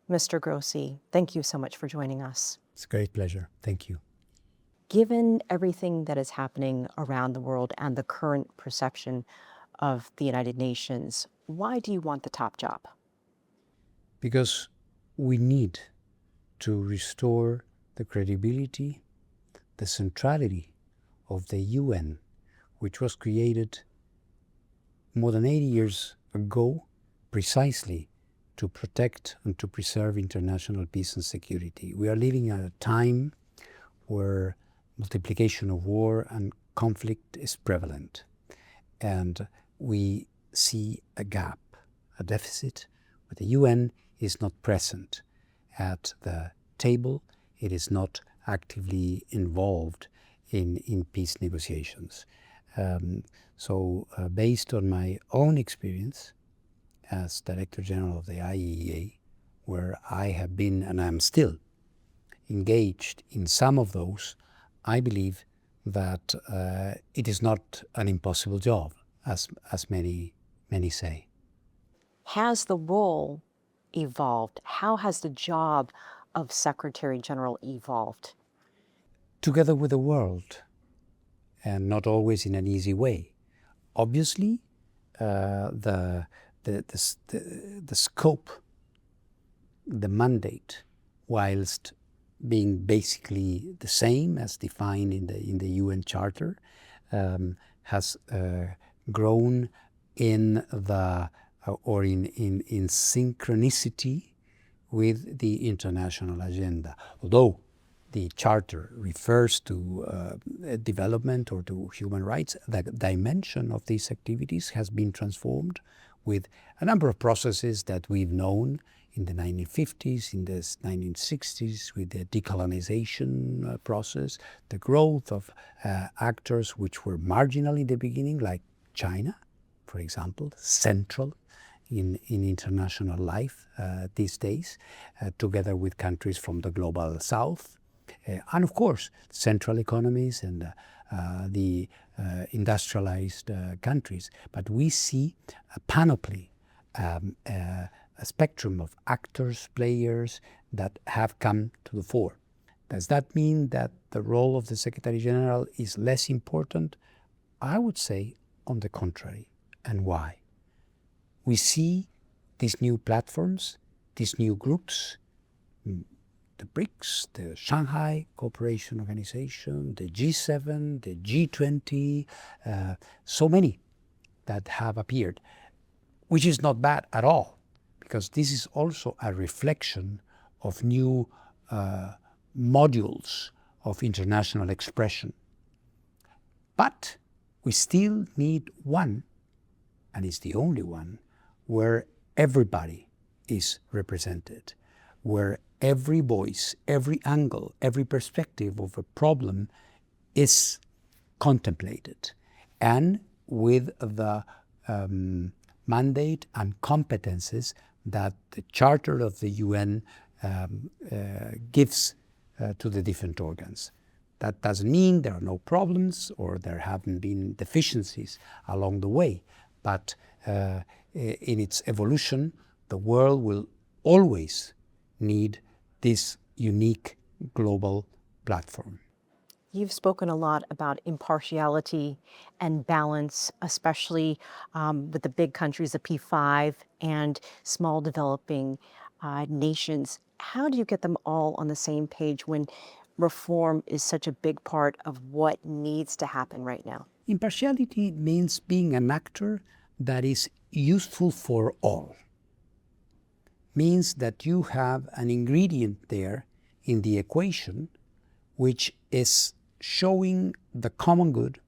Mr. Grossi, thank you so much for joining us. It's a great pleasure. Thank you. Given everything that is happening around the world and the current perception of the United Nations, why do you want the top job? Because we need to restore the credibility, the centrality of the UN, which was created more than 80 years ago precisely to protect and to preserve international peace and security. We are living at a time where multiplication of war and conflict is prevalent. And we see a gap, a deficit, where the UN is not present at the table. It is not actively involved in peace negotiations. So based on my own experience as Director General of the IEEA, where I have been and I am still engaged in some of those, I believe that it is not an impossible job, as many say. Has the role evolved? How has the job of Secretary General evolved? Together with the world, and not always in an easy way. Obviously, the scope, the mandate, whilst being basically the same as defined in the UN Charter, has grown in synchronicity with the international agenda. Although the Charter refers to development or to human rights, the dimension of these activities has been transformed with a number of processes that we've known in the 1950s, in the 1960s, with the decolonization process, the growth of actors which were marginal in the beginning, like China, for example, central in international life these days, together with countries from the global south. And of course, central economies and the industrialized countries. But we see a panoply, a spectrum of actors, players that have come to the fore. Does that mean that the role of the Secretary General is less important? I would say on the contrary. And why? We see these new platforms, these new groups, the BRICS, the Shanghai Cooperation Organization, the G7, the G20, so many that have appeared, which is not bad at all, because this is also a reflection of new modules of international expression. But we still need one, and it's the only one, where everybody is represented, where every voice, every angle, every perspective of a problem is contemplated, and with the mandate and competences that the Charter of the UN gives to the different organs. That doesn't mean there are no problems or there haven't been deficiencies along the way, but in its evolution, the world will always need this unique global platform. You've spoken a lot about impartiality and balance, especially with the big countries, the P5, and small developing nations. How do you get them all on the same page when reform is such a big part of what needs to happen right now? Impartiality means being an actor that is useful for all. Means that you have an ingredient there in the equation which is showing the common good,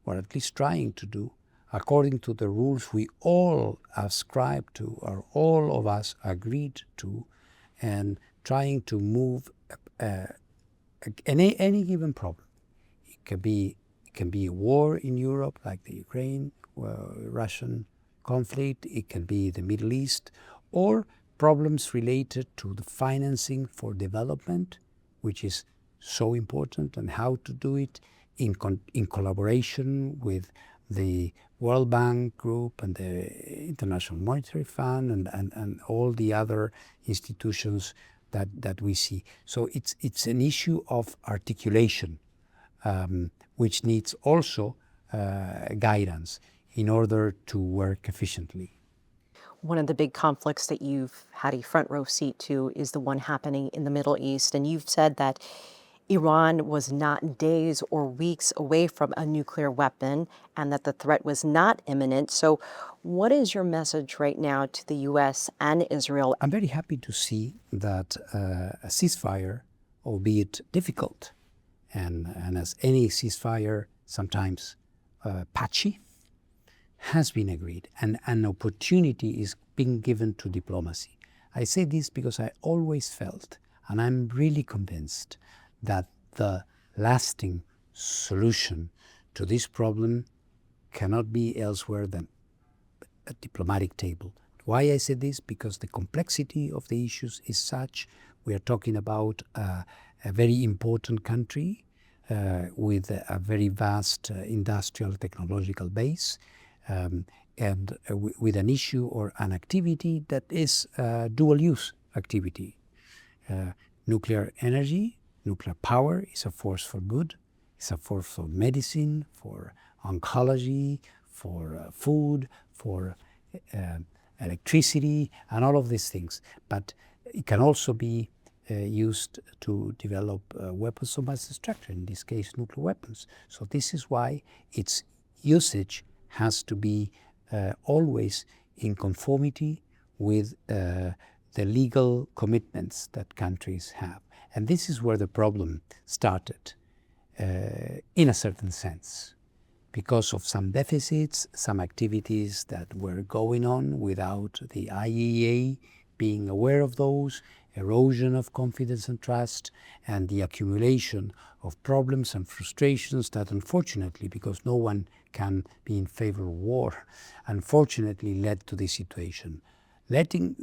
or at least trying to do, according to the rules we all ascribe to, or all of us agreed to, and trying to move any given problem. It can be a war in Europe, like the Ukraine-Russian conflict. It can be the Middle East, or problems related to the financing for development, which is so important, and how to do it in collaboration with the World Bank Group and the International Monetary Fund and all the other institutions that we see. So it's an issue of articulation, which needs also guidance in order to work efficiently. One of the big conflicts that you've had a front row seat to is the one happening in the Middle East. And you've said that Iran was not days or weeks away from a nuclear weapon and that the threat was not imminent. So, what is your message right now to the US and Israel? I'm very happy to see that a ceasefire, albeit difficult, and as any ceasefire, sometimes patchy, has been agreed, and an opportunity is being given to diplomacy. I say this because I always felt, and I'm really convinced, that the lasting solution to this problem cannot be elsewhere than a diplomatic table. Why I say this? Because the complexity of the issues is such. We are talking about a very important country with a very vast industrial technological base, and with an issue or an activity that is dual use activity. Nuclear energy, nuclear power is a force for good, it's a force for medicine, for oncology, for food, for electricity, and all of these things. But it can also be used to develop weapons of mass destruction, in this case nuclear weapons. So this is why its usage has to be always in conformity with the legal commitments that countries have. And this is where the problem started, in a certain sense, because of some deficits, some activities that were going on without the IAEA being aware of those, erosion of confidence and trust, and the accumulation of problems and frustrations that unfortunately, because no one can be in favor of war, unfortunately led to this situation. Letting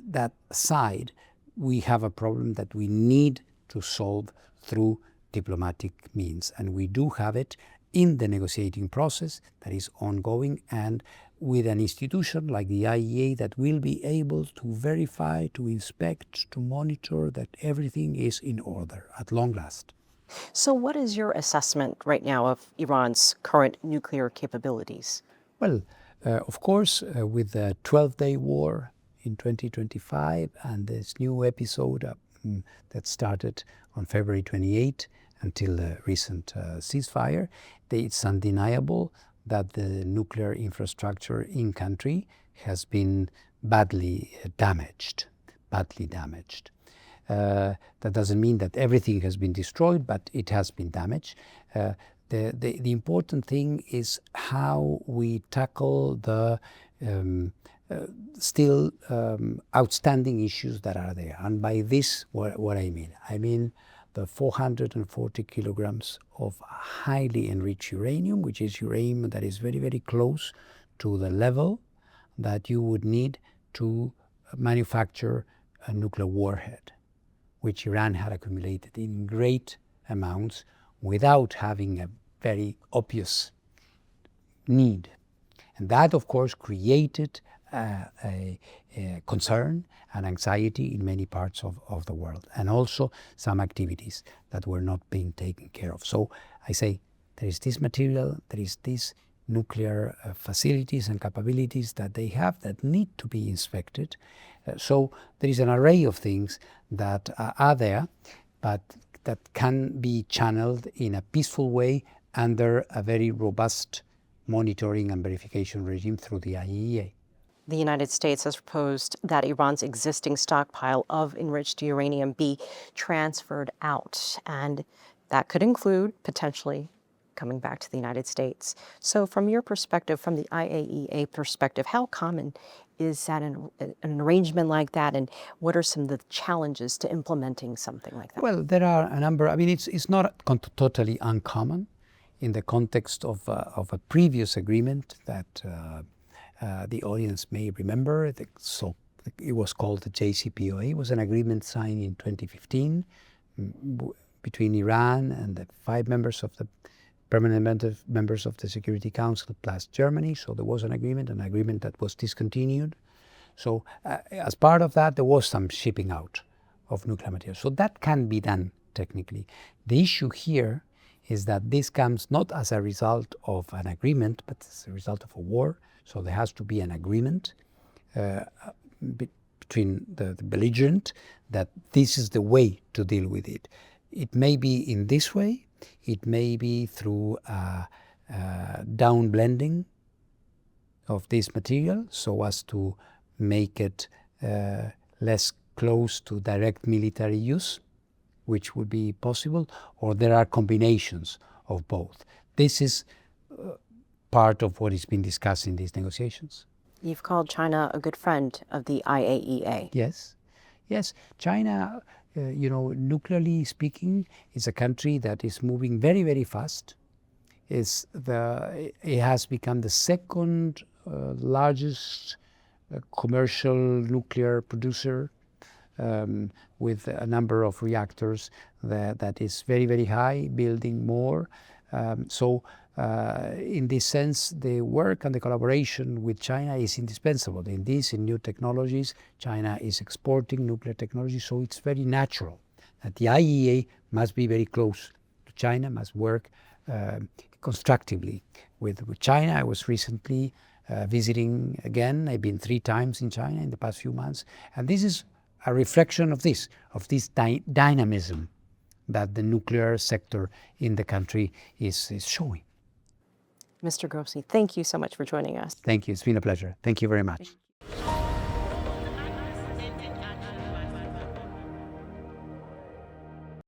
that aside, we have a problem that we need to solve through diplomatic means, and we do have it in the negotiating process that is ongoing, and with an institution like the IEA that will be able to verify, to inspect, to monitor that everything is in order at long last. So, what is your assessment right now of Iran's current nuclear capabilities? Well, of course, with the 12-day war in 2025 and this new episode that started on February 28 until the recent ceasefire, it's undeniable that the nuclear infrastructure in country has been badly damaged. That doesn't mean that everything has been destroyed, but it has been damaged. The important thing is how we tackle the still outstanding issues that are there. And by this, what I mean? I mean the 440 kilograms of highly enriched uranium, which is uranium that is very, very close to the level that you would need to manufacture a nuclear warhead, which Iran had accumulated in great amounts without having a very obvious need. And that, of course, created a concern and anxiety in many parts of the world, and also some activities that were not being taken care of. So I say there is this material, there is these nuclear facilities and capabilities that they have that need to be inspected. So there is an array of things that are there, but that can be channeled in a peaceful way under a very robust monitoring and verification regime through the IAEA. The United States has proposed that Iran's existing stockpile of enriched uranium be transferred out, and that could include potentially coming back to the United States. So, from your perspective, from the IAEA perspective, how common is that an arrangement like that, and what are some of the challenges to implementing something like that? Well, there are a number. I mean, it's not totally uncommon in the context of a previous agreement that the audience may remember. So it was called the JCPOA. It was an agreement signed in 2015 between Iran and the 5 members of the permanent members of the Security Council plus Germany. So there was an agreement that was discontinued. So as part of that, there was some shipping out of nuclear material. So that can be done technically. The issue here is that this comes not as a result of an agreement, but as a result of a war. So there has to be an agreement between the belligerent that this is the way to deal with it. It may be in this way. It may be through down blending of this material so as to make it less close to direct military use, which would be possible, or there are combinations of both. This is part of what is being discussed in these negotiations. You've called China a good friend of the IAEA. Yes. China, nuclearly speaking, is a country that is moving very, very fast. It has become the second largest commercial nuclear producer with a number of reactors that is very, very high, building more. In this sense, the work and the collaboration with China is indispensable. In new technologies, China is exporting nuclear technology, so it's very natural that the IAEA must be very close to China, must work constructively with China. I was recently visiting again. I've been 3 times in China in the past few months, and this is a reflection of this dynamism that the nuclear sector in the country is showing. Mr. Grossi, thank you so much for joining us. Thank you. It's been a pleasure. Thank you very much.